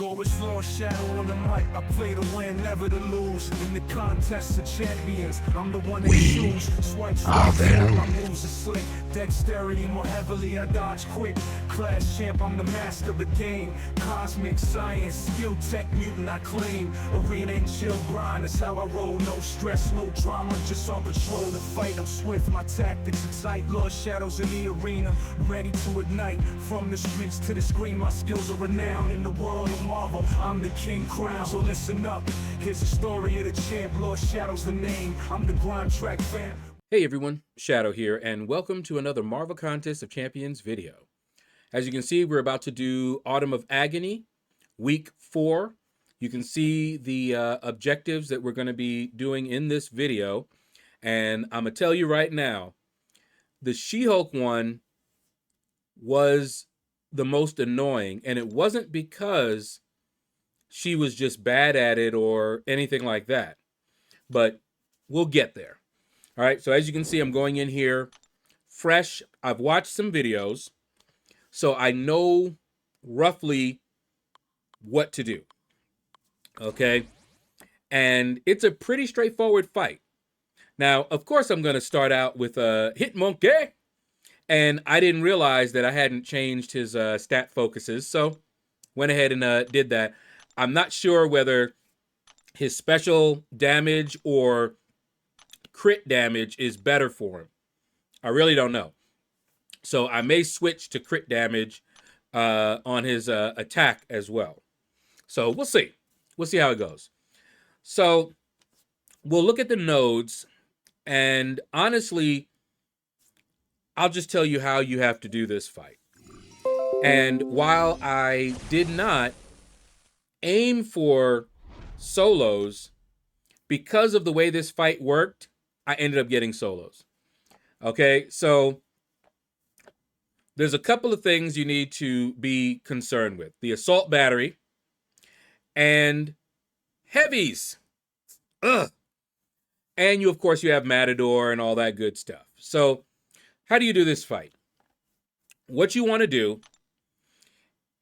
go, it's LordShaedow on the mic. I play to win, never to lose. In the contest of champions, I'm the one they choose. Swipe, swipe, my moves are slick. Dexterity more heavily, I dodge quick. Class champ, I'm the master of the game. Cosmic science, skill tech mutant, I claim. Arena and chill grind, that's how I roll. No stress, no drama, just on patrol to fight. I'm swift, my tactics excite. LordShaedow's in the arena, ready to ignite. From the streets to the screen, my skills are renowned. In the world of Marvel, I'm the king crown. So listen up, here's the story of the champ. LordShaedow's the name, I'm the grind track fan. Hey everyone, Shadow here, and welcome to another Marvel Contest of Champions video. As you can see, we're about to do Autumn of Agony, week 4. You can see the objectives that we're going to be doing in this video. And I'm going to tell you right now, the She-Hulk one was the most annoying. And it wasn't because she was just bad at it or anything like that. But we'll get there. All right, so as you can see, I'm going in here fresh. I've watched some videos, so I know roughly what to do. Okay, and it's a pretty straightforward fight. Now, of course, I'm going to start out with a hit monkey, and I didn't realize that I hadn't changed his stat focuses, so went ahead and did that. I'm not sure whether his special damage or crit damage is better for him. I really don't know. So I may switch to crit damage on his attack as well. So we'll see. We'll see how it goes. So we'll look at the nodes, and honestly, I'll just tell you how you have to do this fight. And while I did not aim for solos, because of the way this fight worked, I ended up getting solos. Okay, so there's a couple of things you need to be concerned with. The assault battery and heavies. Ugh. And you, of course, you have Matador and all that good stuff. So how do you do this fight? What you want to do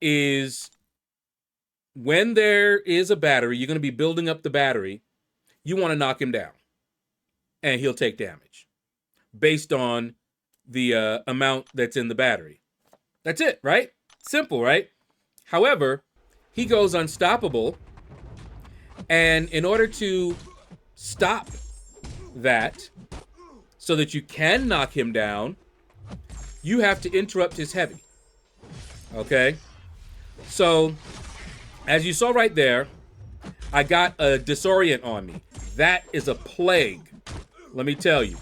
is when there is a battery, you're going to be building up the battery. You want to knock him down, and he'll take damage based on the amount that's in the battery. That's it, right? Simple, right? However, he goes unstoppable, and in order to stop that so that you can knock him down, you have to interrupt his heavy. Okay? So, as you saw right there, I got a disorient on me. That is a plague, let me tell you,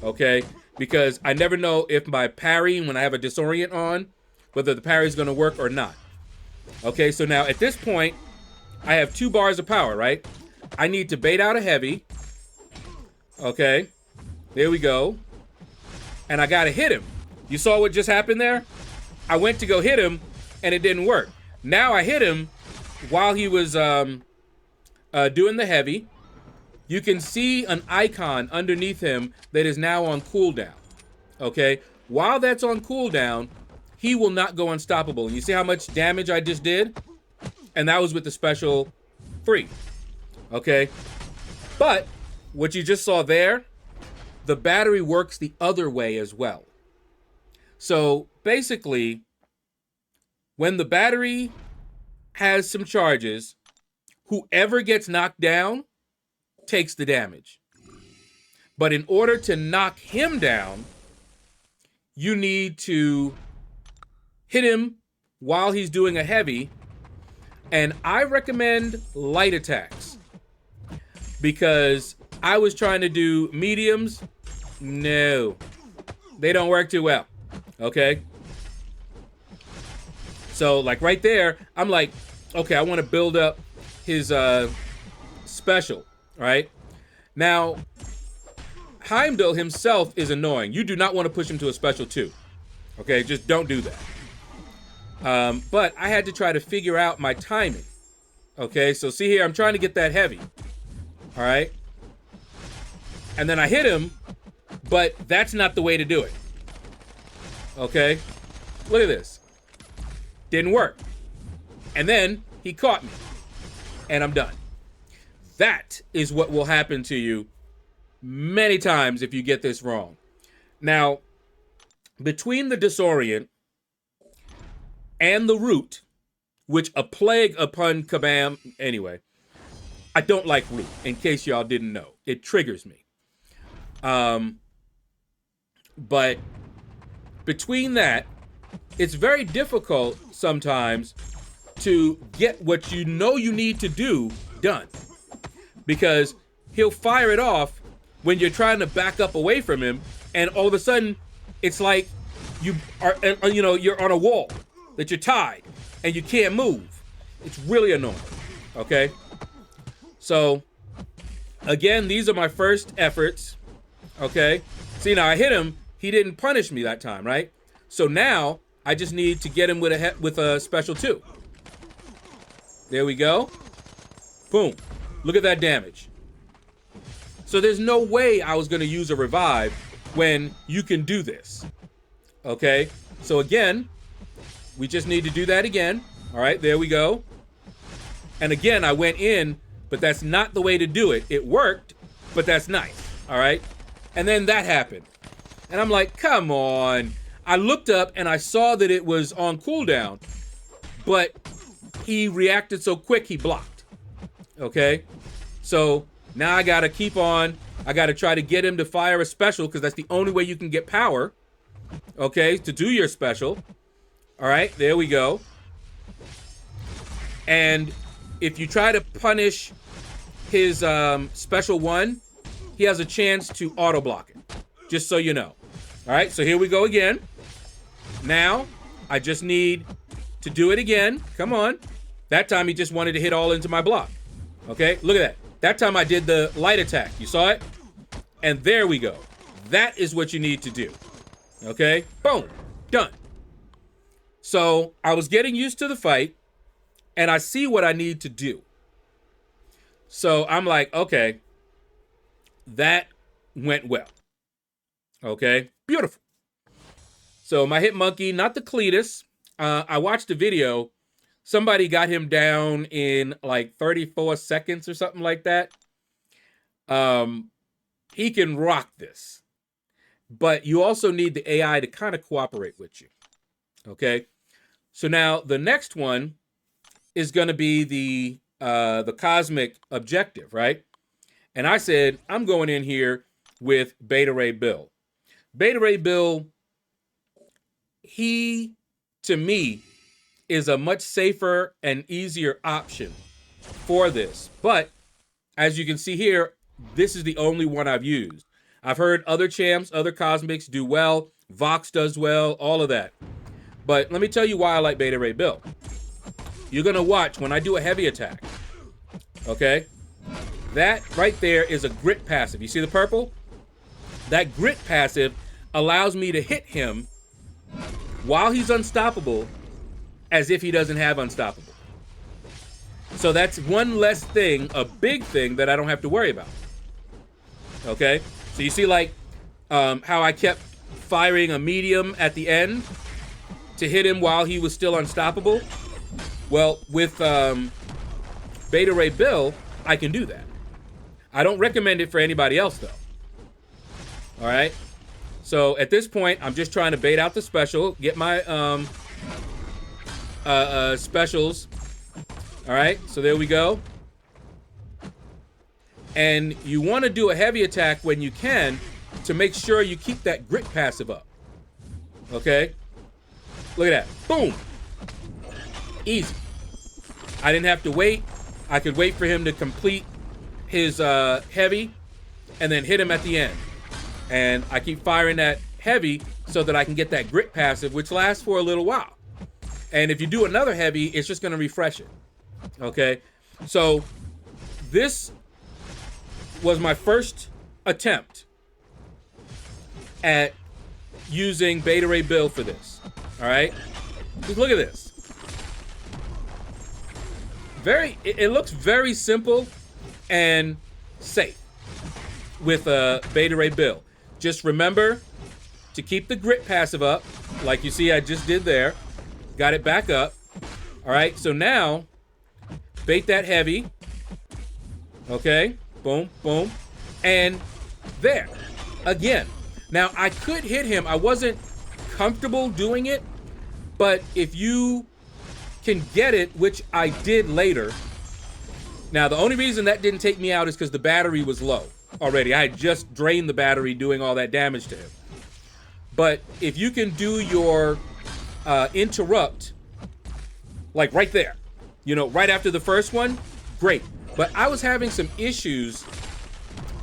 okay? Because I never know if my parry, when I have a disorient on, whether the parry is going to work or not. Okay, so now at this point, I have 2 bars of power, right? I need to bait out a heavy. Okay, there we go. And I got to hit him. You saw what just happened there? I went to go hit him, and it didn't work. Now I hit him while he was doing the heavy. You can see an icon underneath him that is now on cooldown. Okay? While that's on cooldown, he will not go unstoppable. And you see how much damage I just did? And that was with the special free. Okay? But what you just saw there, the battery works the other way as well. So basically, when the battery has some charges, whoever gets knocked down takes the damage. But in order to knock him down, you need to hit him while he's doing a heavy. And I recommend light attacks, because I was trying to do mediums. No, they don't work too well. Okay. So like right there, I'm like, okay, I want to build up his special. Right? Now, Heimdall himself is annoying. You do not want to push him to a special 2. Okay? Just don't do that. But I had to try to figure out my timing. Okay? So see here, I'm trying to get that heavy. All right? And then I hit him, but that's not the way to do it. Okay? Look at this. Didn't work. And then he caught me, and I'm done. That is what will happen to you many times if you get this wrong. Now, between the disorient and the root, which a plague upon kabam, anyway, I don't like root, in case y'all didn't know. It triggers me. But between that, it's very difficult sometimes to get what you know you need to do done. Because he'll fire it off when you're trying to back up away from him, and all of a sudden, it's like you are, you're on a wall, that you're tied, and you can't move. It's really annoying, okay? So, again, these are my first efforts, okay? See, now I hit him. He didn't punish me that time, right? So now, I just need to get him with a special 2. There we go. Boom. Look at that damage. So there's no way I was going to use a revive when you can do this, okay? So again, we just need to do that again. All right, there we go. And again, I went in, but that's not the way to do it. It worked, but that's nice, all right? And then that happened. And I'm like, come on. I looked up and I saw that it was on cooldown, but he reacted so quick, he blocked, okay? So now I gotta keep on. I gotta try to get him to fire a special, because that's the only way you can get power, okay, to do your special. All right, there we go. And if you try to punish his special 1, he has a chance to auto block it, just so you know. All right, so here we go again. Now, I just need to do it again. Come on. That time he just wanted to hit all into my block. Okay, look at that. That time I did the light attack. You saw it? And there we go. That is what you need to do. Okay, boom, done. So I was getting used to the fight, and I see what I need to do. So I'm like, okay, that went well. Okay, beautiful. So my hit monkey, not the Cletus. I watched a video. Somebody got him down in like 34 seconds or something like that. He can rock this. But you also need the AI to kind of cooperate with you. Okay? So now the next one is going to be the cosmic objective, right? And I said, I'm going in here with Beta Ray Bill. Beta Ray Bill, he, to me, is a much safer and easier option for this. But as you can see here, this is the only one I've used. I've heard other champs, other cosmics do well. Vox does well, all of that. But let me tell you why I like Beta Ray Bill. You're going to watch when I do a heavy attack. Okay? That right there is a grit passive. You see the purple? That grit passive allows me to hit him while he's unstoppable, as if he doesn't have unstoppable. So that's one less thing, a big thing that I don't have to worry about. Okay? So you see like how I kept firing a medium at the end to hit him while he was still unstoppable? Well, with Beta Ray Bill, I can do that. I don't recommend it for anybody else though. All right? So at this point, I'm just trying to bait out the special, get my specials. All right, so there we go. And you want to do a heavy attack when you can to make sure you keep that grit passive up. Okay? Look at that. Boom. Easy. I didn't have to wait. I could wait for him to complete his heavy and then hit him at the end. And I keep firing that heavy so that I can get that grit passive, which lasts for a little while. And if you do another heavy, it's just going to refresh it. Okay? So this was my first attempt at using Beta Ray Bill for this. All right? Just look at this. It looks very simple and safe with Beta Ray Bill. Just remember to keep the grit passive up, like you see I just did there. Got it back up. All right, so now bait that heavy. Okay, boom, boom. And there, again. Now, I could hit him. I wasn't comfortable doing it, but if you can get it, which I did later. Now, the only reason that didn't take me out is because the battery was low already. I had just drained the battery doing all that damage to him. But if you can do your interrupt, like right there, you know, right after the first one, great. But I was having some issues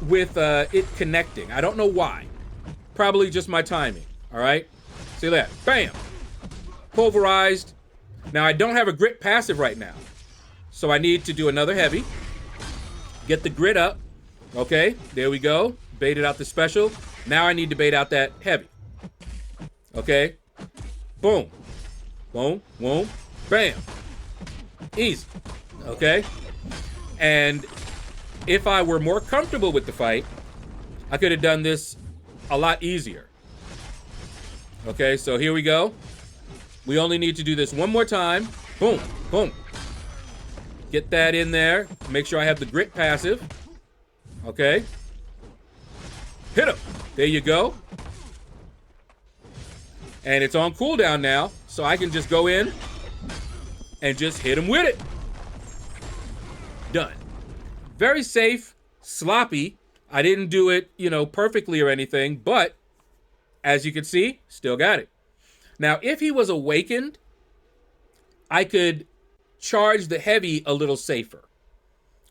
with it connecting. I don't know why. Probably just my timing, all right? See that? Bam! Pulverized. Now, I don't have a grit passive right now. So I need to do another heavy. Get the grit up. Okay, there we go. Baited out the special. Now I need to bait out that heavy. Okay. Boom. Boom. Boom. Bam. Easy. Okay. And if I were more comfortable with the fight, I could have done this a lot easier. Okay, so here we go. We only need to do this one more time. Boom, boom. Get that in there. Make sure I have the grit passive. Okay. Hit him. There you go. And it's on cooldown now, so I can just go in and just hit him with it. Done. Very safe, sloppy. I didn't do it, you know, perfectly or anything, but as you can see, still got it. Now, if he was awakened, I could charge the heavy a little safer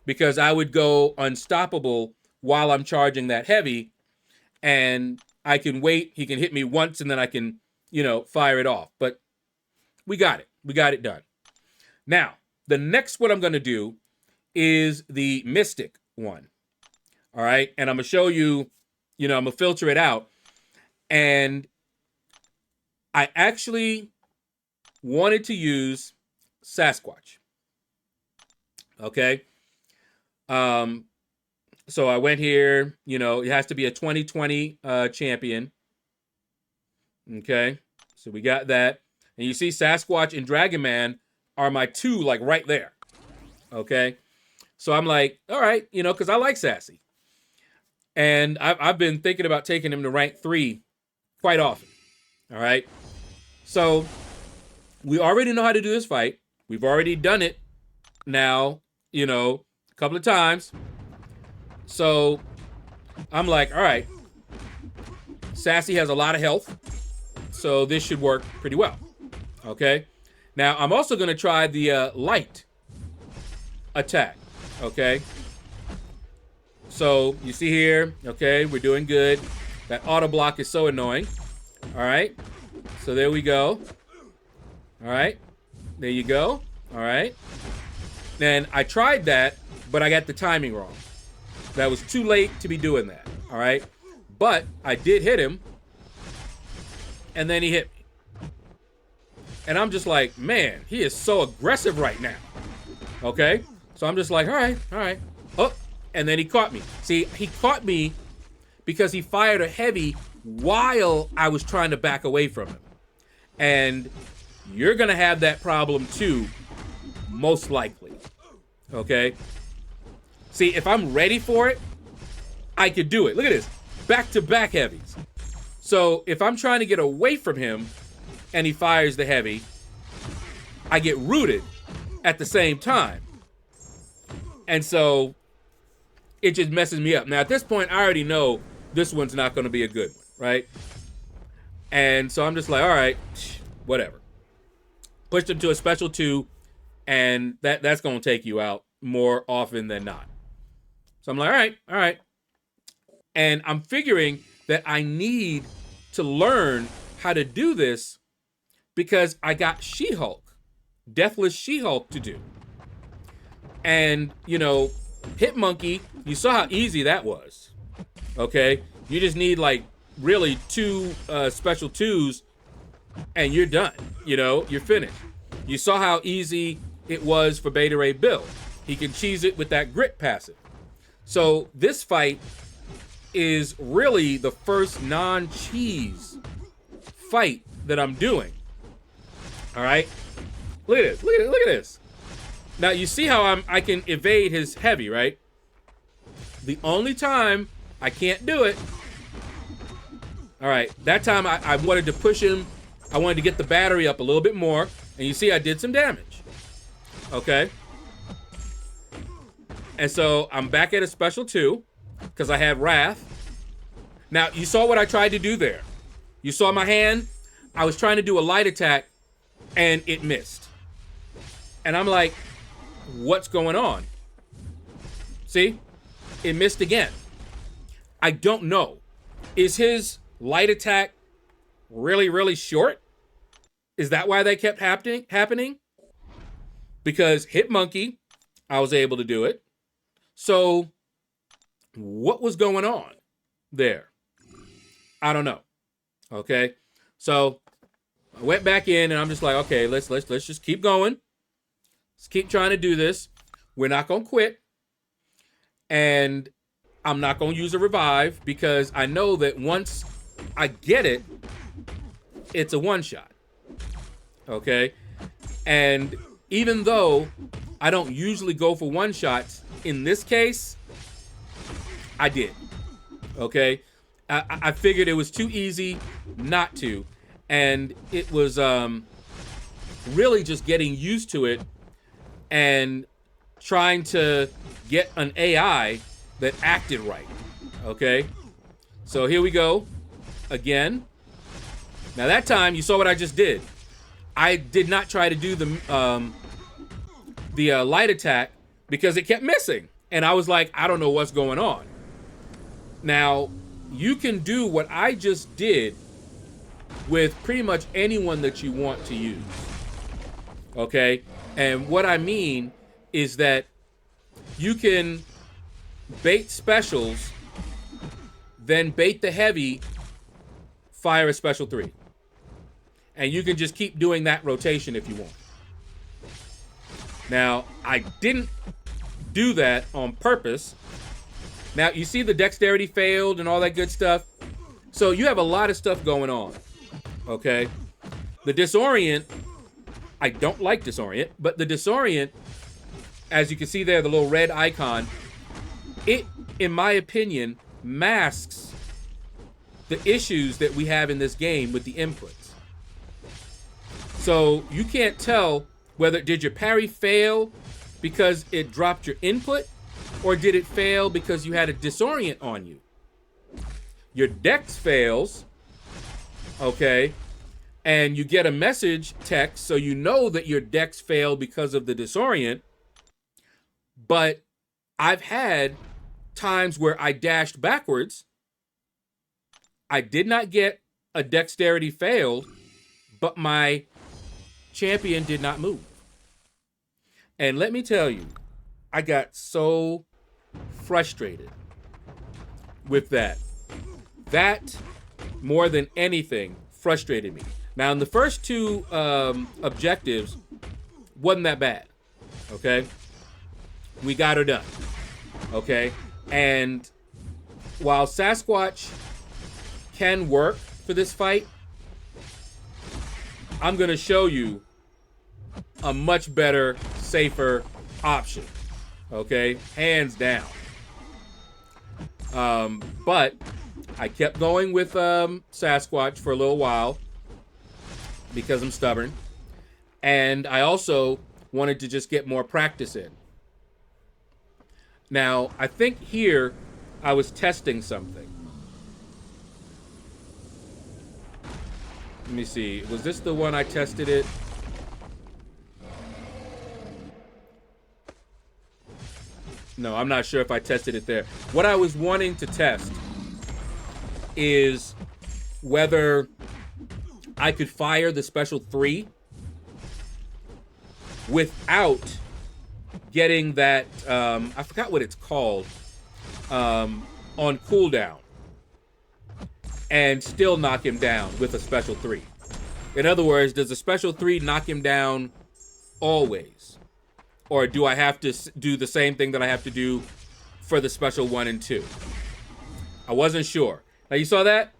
because I would go unstoppable while I'm charging that heavy, and I can wait. He can hit me once, and then I can, you know, fire it off. But we got it. We got it done. Now, the next one I'm going to do is the Mystic one. All right. And I'm going to show you, you know, I'm going to filter it out. And I actually wanted to use Sasquatch. Okay. So I went here, you know, it has to be a 2020 champion. Okay. So we got that. And you see Sasquatch and Dragon Man are my two, like right there. Okay. So I'm like, all right, you know, because I like Sassy. And I've been thinking about taking him to rank 3 quite often. All right. So we already know how to do this fight. We've already done it now, you know, a couple of times. So I'm like, all right. Sassy has a lot of health. So this should work pretty well. Okay. Now I'm also going to try the light attack. Okay. So you see here, okay, we're doing good. That auto block is so annoying. All right. So there we go. All right. There you go. All right. And I tried that, but I got the timing wrong. That was too late to be doing that. All right. But I did hit him. And then he hit me. And I'm just like, man, he is so aggressive right now. Okay. So I'm just like, all right, all right. Oh. And then he caught me. See, he caught me because he fired a heavy while I was trying to back away from him. And you're going to have that problem too, most likely. Okay? See, if I'm ready for it, I could do it. Look at this. Back-to-back heavies. So if I'm trying to get away from him and he fires the heavy, I get rooted at the same time. And so it just messes me up. Now, at this point, I already know this one's not going to be a good one, right? And so I'm just like, all right, whatever. Pushed him to a special 2, and that's going to take you out more often than not. So I'm like, all right. And I'm figuring that I need to learn how to do this because I got She-Hulk, Deathless She-Hulk to do. And, you know, Hit Monkey, you saw how easy that was. Okay? You just need, like, really 2 special 2s, and you're done. You know, you're finished. You saw how easy it was for Beta Ray Bill. He can cheese it with that grit passive. So this fight is really the first non-cheese fight that I'm doing. All right? Look at this. Look at this. Now you see how I can evade his heavy, right? The only time I can't do it. All right, that time I wanted to push him. I wanted to get the battery up a little bit more. And you see I did some damage. Okay. And so I'm back at a special 2 because I had Wrath. Now, you saw what I tried to do there. You saw my hand. I was trying to do a light attack and it missed. And I'm like, what's going on? See? It missed again. I don't know. Is his light attack really, really short? Is that why that kept happening? Because Hit Monkey, I was able to do it. So what was going on there? I don't know. Okay. So I went back in and I'm just like, okay, let's just keep going. Let's keep trying to do this. We're not going to quit. And I'm not going to use a revive because I know that once I get it, it's a one-shot. Okay? And even though I don't usually go for one-shots, in this case, I did. Okay? I figured it was too easy not to. And it was really just getting used to it and trying to get an AI that acted right. Okay? So here we go. Again. Now that time, you saw what I just did. I did not try to do the light attack because it kept missing. And I was like, I don't know what's going on. Now, you can do what I just did with pretty much anyone that you want to use. Okay? And what I mean is that you can bait specials, then bait the heavy, fire a special 3. And you can just keep doing that rotation if you want. Now, I didn't do that on purpose. Now, you see the dexterity failed and all that good stuff. So you have a lot of stuff going on. Okay? The disorient, I don't like disorient, but the disorient, as you can see there, the little red icon, it, in my opinion, masks the issues that we have in this game with the inputs. So you can't tell whether did your parry fail because it dropped your input, or did it fail because you had a disorient on you. Your dex fails, okay, and you get a message text, so you know that your dex failed because of the disorient. But I've had times where I dashed backwards. I did not get a dexterity failed, but my champion did not move. And let me tell you, I got so frustrated with that. That, more than anything, frustrated me. Now, in the first 2 objectives, wasn't that bad, okay? We got her done, okay? And while Sasquatch can work for this fight, I'm going to show you a much better, safer option, okay? Hands down. But I kept going with Sasquatch for a little while because I'm stubborn. And I also wanted to just get more practice in. Now, I think here I was testing something. Let me see. Was this the one I tested it? No, I'm not sure if I tested it there. What I was wanting to test is whether I could fire the special 3 without getting that, I forgot what it's called, on cooldown, and still knock him down with a special 3. In other words, does the special 3 knock him down always? Or do I have to do the same thing that I have to do for the special 1 and 2? I wasn't sure. Now, you saw that?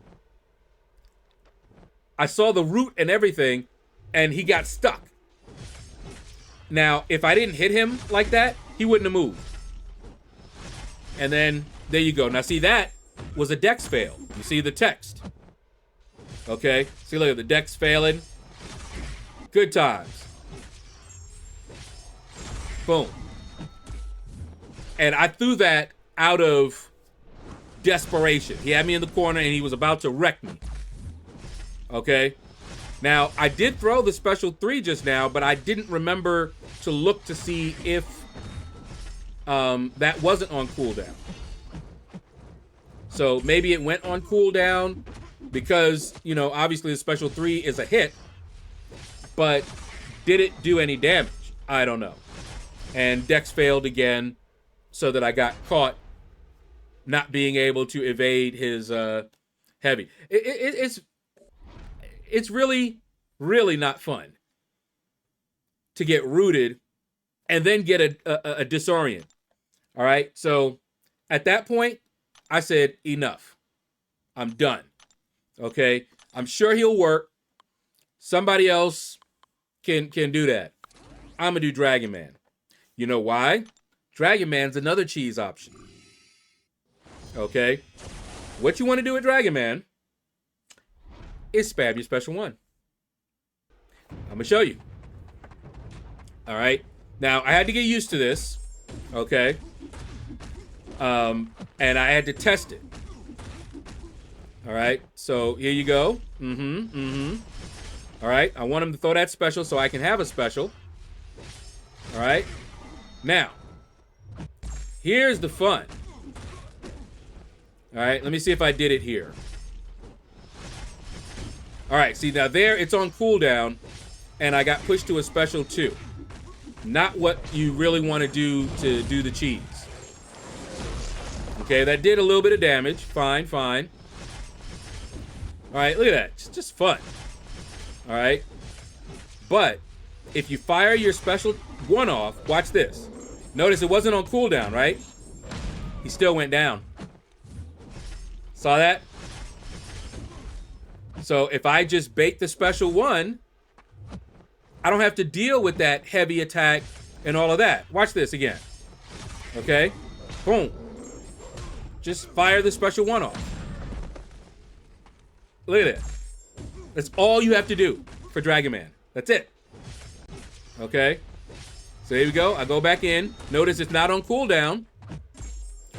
I saw the root and everything, and he got stuck. Now, if I didn't hit him like that, he wouldn't have moved. And then, there you go. Now, see, that was a dex fail. You see the text. Okay? See, look at the dex failing. Good times. Boom. And I threw that out of desperation. He had me in the corner, and he was about to wreck me. Okay? Now, I did throw the special 3 just now, but I didn't remember to look to see if that wasn't on cooldown. So maybe it went on cooldown because, you know, obviously the special 3 is a hit, but did it do any damage? I don't know. And Dex failed again so that I got caught not being able to evade his heavy. It's really, really not fun to get rooted and then get a disorient. All right. So at that point, I said, enough. I'm done. Okay. I'm sure he'll work. Somebody else can do that. I'm gonna do Dragon Man. You know why? Dragon Man's another cheese option. Okay. What you want to do with Dragon Man is spam your special 1. I'm gonna show you. All right. Now I had to get used to this. Okay. And I had to test it. All right. So here you go. All right. I want him to throw that special so I can have a special. All right. Now, here's the fun. All right. Let me see if I did it here. All right. See, now there it's on cooldown, and I got pushed to a special 2. Not what you really want to do the cheese. Okay, that did a little bit of damage. Fine, fine. All right, look at that. It's just fun. All right. But if you fire your special 1 off, watch this. Notice it wasn't on cooldown, right? He still went down. Saw that? So if I just bait the special 1, I don't have to deal with that heavy attack and all of that. Watch this again. Okay? Boom. Just fire the special 1 off. Look at it. That's all you have to do for Dragon Man. That's it. Okay? So here we go. I go back in. Notice it's not on cooldown.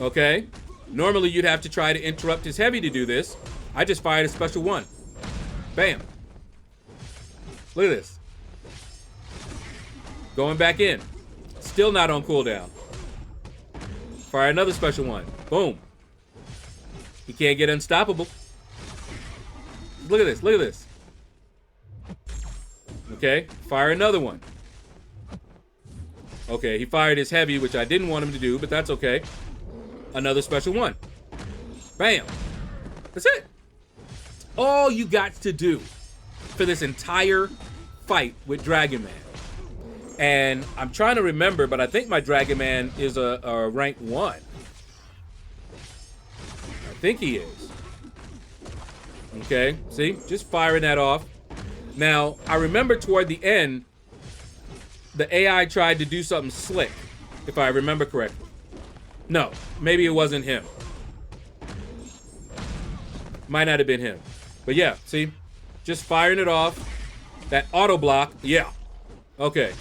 Okay? Normally you'd have to try to interrupt his heavy to do this. I just fired a special 1. Bam. Look at this. Going back in. Still not on cooldown. Fire another special 1. Boom. He can't get unstoppable. Look at this. Look at this. Okay. Fire another one. Okay. He fired his heavy, which I didn't want him to do, but that's okay. Another special 1. Bam. That's it. All you got to do for this entire fight with Dragon Man. And I'm trying to remember, but I think my Dragon Man is a rank 1. I think he is. Okay, see? Just firing that off. Now, I remember toward the end, the AI tried to do something slick, if I remember correctly. No, maybe it wasn't him. Might not have been him. But yeah, see? Just firing it off. That auto block, yeah. Okay.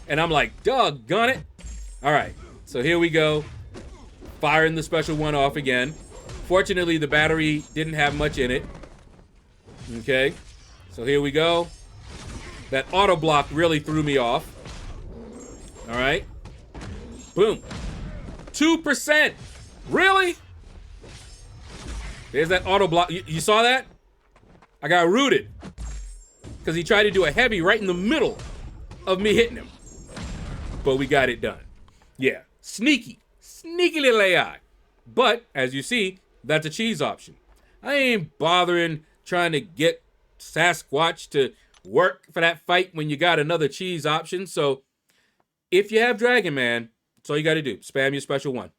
And I'm like, doggone it. All right, so here we go. Firing the special 1 off again. Fortunately, the battery didn't have much in it. Okay, so here we go. That auto block really threw me off. All right. Boom. 2%. Really? There's that auto block. You saw that? I got rooted. Because he tried to do a heavy right in the middle of me hitting him. But we got it done. Yeah, sneaky little AI. But, as you see, that's a cheese option. I ain't bothering trying to get Sasquatch to work for that fight when you got another cheese option. So, if you have Dragon Man, that's all you got to do. Spam your special 1.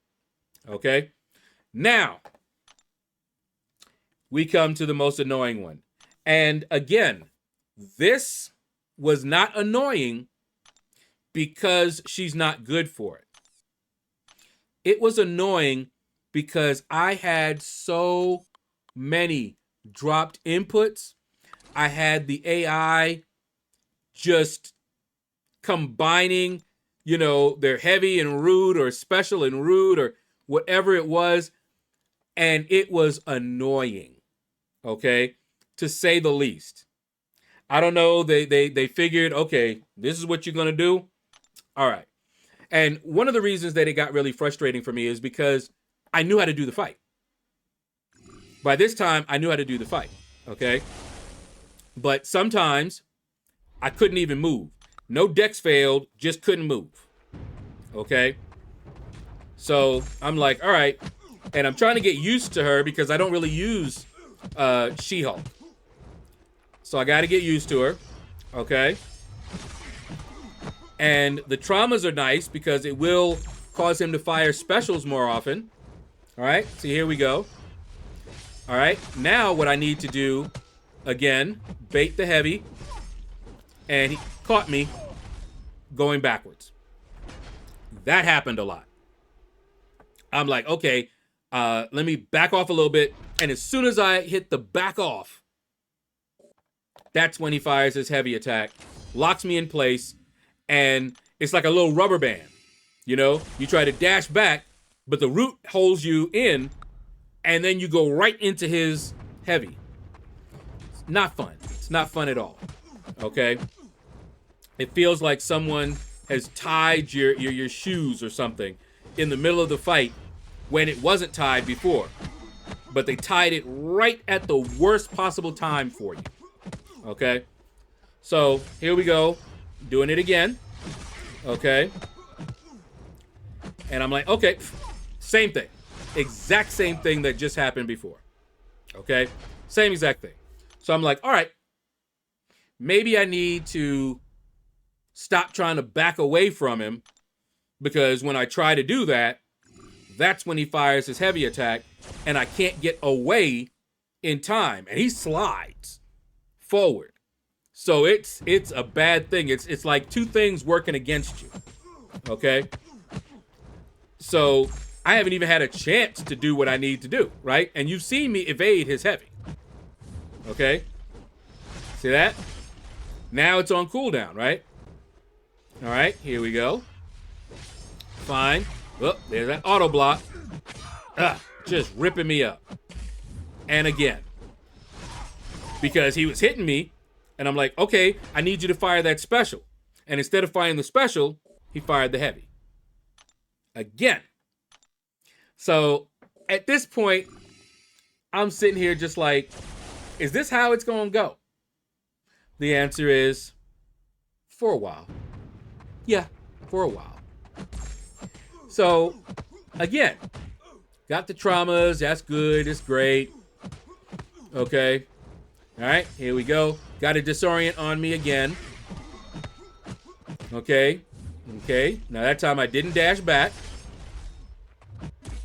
Okay? Now, we come to the most annoying one. And again, this was not annoying because she's not good for it. It was annoying because I had so many dropped inputs. I had the AI just combining, they're heavy and rude or special and rude or whatever it was. And it was annoying, okay, to say the least. I don't know. They figured, okay, this is what you're going to do. All right. And one of the reasons that it got really frustrating for me is because I knew how to do the fight. By this time, I knew how to do the fight, okay? But sometimes I couldn't even move. No dex failed, just couldn't move, okay? So I'm like, all right. And I'm trying to get used to her because I don't really use She-Hulk. So I got to get used to her, okay? And the traumas are nice because it will cause him to fire specials more often. All right, so here we go. All right, now what I need to do, again, bait the heavy. And he caught me going backwards. That happened a lot. I'm like, okay, let me back off a little bit. And as soon as I hit the back off, that's when he fires his heavy attack, locks me in place, and it's like a little rubber band. You try to dash back, but the root holds you in, and then you go right into his heavy. It's not fun. It's not fun at all. Okay? It feels like someone has tied your shoes or something in the middle of the fight when it wasn't tied before. But they tied it right at the worst possible time for you. Okay? So, here we go. Doing it again. Okay? And I'm like, okay, same thing. Exact same thing that just happened before. Okay? Same exact thing. So I'm like, all right, maybe I need to stop trying to back away from him, because when I try to do that, that's when he fires his heavy attack and I can't get away in time. And he slides forward. So it's a bad thing. It's like two things working against you. Okay? So I haven't even had a chance to do what I need to do, right? And you've seen me evade his heavy. Okay? See that? Now it's on cooldown, right? All right, here we go. Fine. Oh, there's that auto block. Just ripping me up. And again. Because he was hitting me, and I'm like, okay, I need you to fire that special. And instead of firing the special, he fired the heavy. Again. So at this point, I'm sitting here just like, is this how it's going to go? The answer is, for a while. Yeah, for a while. So, again, got the traumas. That's good. It's great. Okay. All right, here we go. Got a disorient on me again. Okay. Okay. Now, that time I didn't dash back.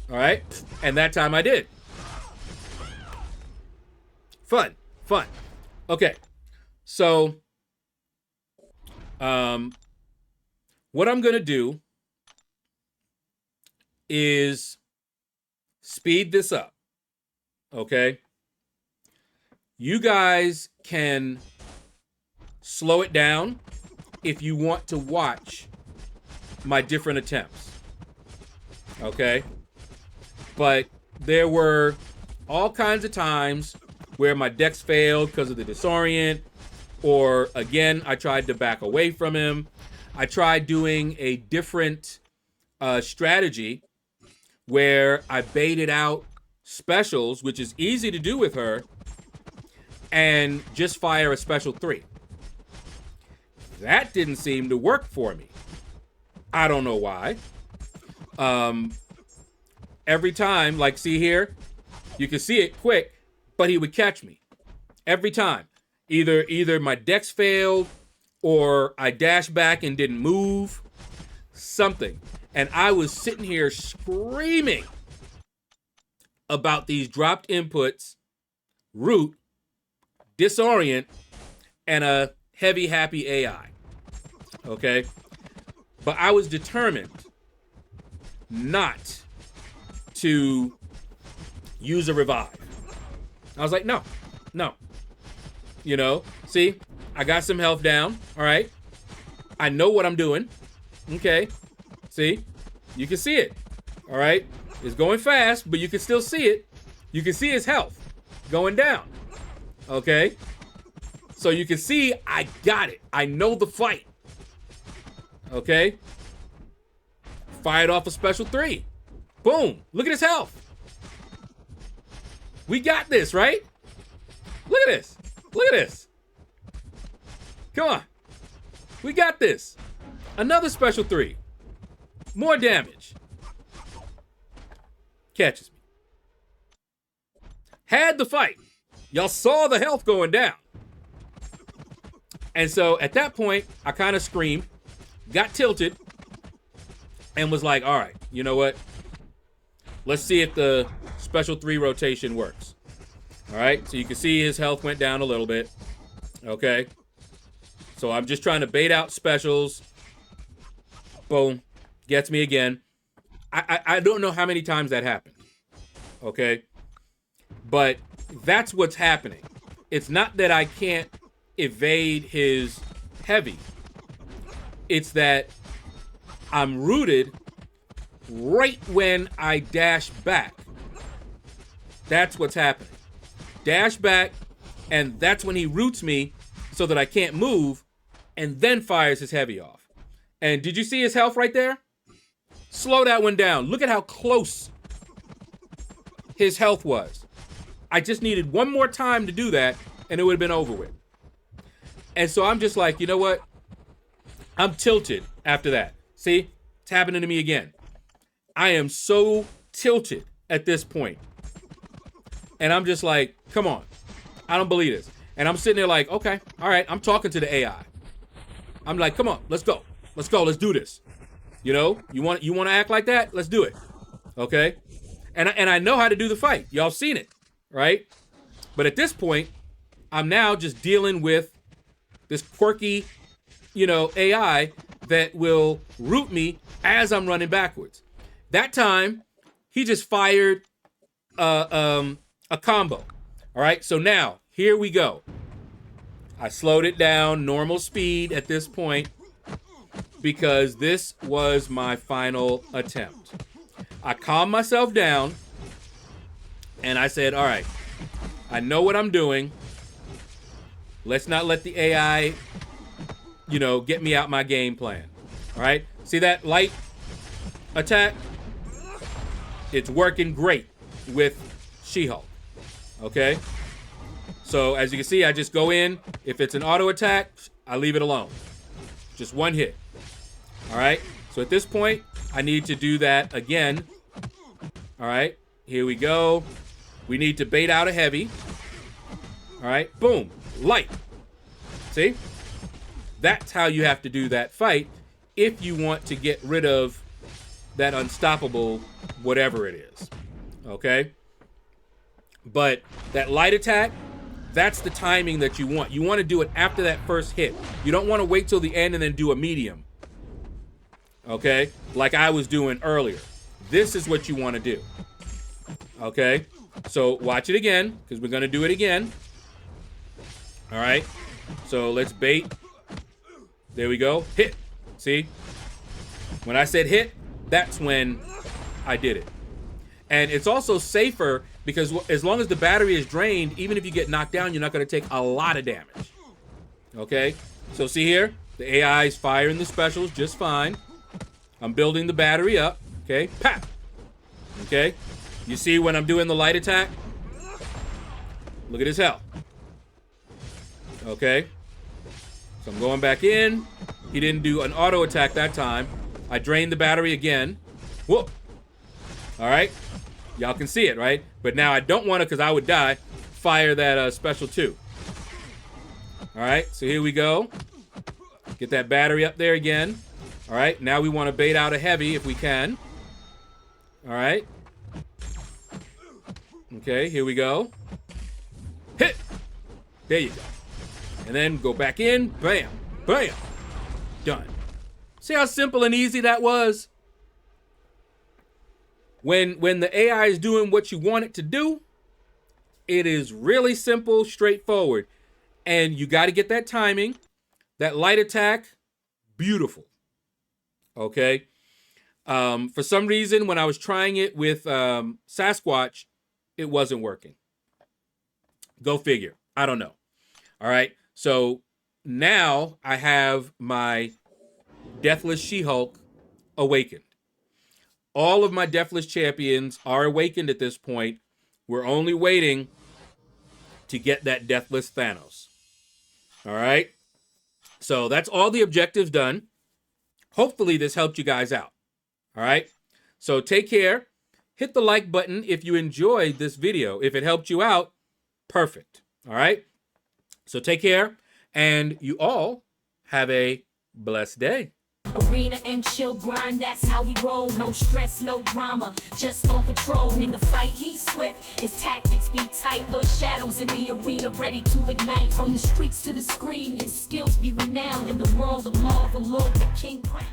All right. And that time I did. Fun. Fun. Okay. So, what I'm going to do is speed this up. Okay? You guys can slow it down if you want to watch my different attempts. Okay? But there were all kinds of times where my dex failed because of the disorient, or again, I tried to back away from him. I tried doing a different strategy where I baited out specials, which is easy to do with her, and just fire a special 3. That didn't seem to work for me. I don't know why. Every time, like, see here, you can see it quick, but he would catch me every time. Either my dex failed, or I dashed back and didn't move, something. And I was sitting here screaming about these dropped inputs, root, disorient, and a heavy happy AI. Okay? But I was determined not to use a revive. I was like, no. You know, see, I got some health down, all right? I know what I'm doing, okay? See, you can see it, all right? It's going fast, but you can still see it. You can see his health going down, okay? So you can see I got it. I know the fight, okay? Fired off a special 3. Boom, look at his health. We got this, right? Look at this. Look at this. Come on. We got this. Another special 3. More damage. Catches me. Had the fight. Y'all saw the health going down. And so at that point, I kind of screamed, got tilted, and was like, all right, you know what? Let's see if the special 3 rotation works. All right, so you can see his health went down a little bit. Okay. So I'm just trying to bait out specials. Boom. Gets me again. I don't know how many times that happened. Okay. But that's what's happening. It's not that I can't evade his heavy. It's that I'm rooted right when I dash back. That's what's happening. Dash back, and that's when he roots me so that I can't move, and then fires his heavy off. And did you see his health right there? Slow that one down. Look at how close his health was. I just needed one more time to do that, and it would have been over with. And so I'm just like, you know what? I'm tilted after that. See? It's happening to me again. I am so tilted at this point. And I'm just like, come on. I don't believe this. And I'm sitting there like, okay, all right. I'm talking to the AI. I'm like, come on, let's go. Let's go. Let's do this. You know, you want to act like that? Let's do it. Okay. And I know how to do the fight. Y'all seen it, right? But at this point, I'm now just dealing with this quirky, you know, AI that will root me as I'm running backwards. That time, he just fired a combo. All right, so now here we go. I slowed it down, normal speed at this point, because this was my final attempt. I calmed myself down, and I said, all right, I know what I'm doing. Let's not let the AI, you know, get me out my game plan. All right, see that light attack? It's working great with She-Hulk. Okay, so as you can see, I just go in. If it's an auto attack, I leave it alone. Just one hit. All right, so at this point, I need to do that again. All right, here we go. We need to bait out a heavy. All right, boom, light. See? That's how you have to do that fight if you want to get rid of that unstoppable whatever it is. Okay? But that light attack, that's the timing that you want. You want to do it after that first hit. You don't want to wait till the end and then do a medium. Okay? Like I was doing earlier. This is what you want to do. Okay? So watch it again, because we're going to do it again. All right? So let's bait. There we go. Hit. See? When I said hit, that's when I did it. And it's also safer because as long as the battery is drained, even if you get knocked down, you're not going to take a lot of damage. Okay? So see here? The AI is firing the specials just fine. I'm building the battery up. Okay? Pap! Okay? You see when I'm doing the light attack? Look at his health. Okay? So I'm going back in. He didn't do an auto attack that time. I drained the battery again. Whoop! All right? Y'all can see it, right? But now I don't want to, because I would die, fire that special 2. All right, so here we go. Get that battery up there again. All right, now we want to bait out a heavy if we can. All right. Okay, here we go. Hit! There you go. And then go back in. Bam! Bam! Done. See how simple and easy that was? When the AI is doing what you want it to do, it is really simple, straightforward. And you got to get that timing. That light attack, beautiful. Okay? For some reason, when I was trying it with Sasquatch, it wasn't working. Go figure. I don't know. All right? So now I have my Deathless She-Hulk awakened. All of my Deathless champions are awakened at this point. We're only waiting to get that Deathless Thanos. All right? So that's all the objectives done. Hopefully this helped you guys out. All right? So take care. Hit the like button if you enjoyed this video. If it helped you out, perfect. All right? So take care, and you all have a blessed day. Arena and chill grind, that's how we roll. No stress, no drama, just on patrol. In the fight, he's swift, his tactics be tight. LordShaedow's in the arena, ready to ignite. From the streets to the screen, his skills be renowned. In the world of Marvel, Lord the King crown.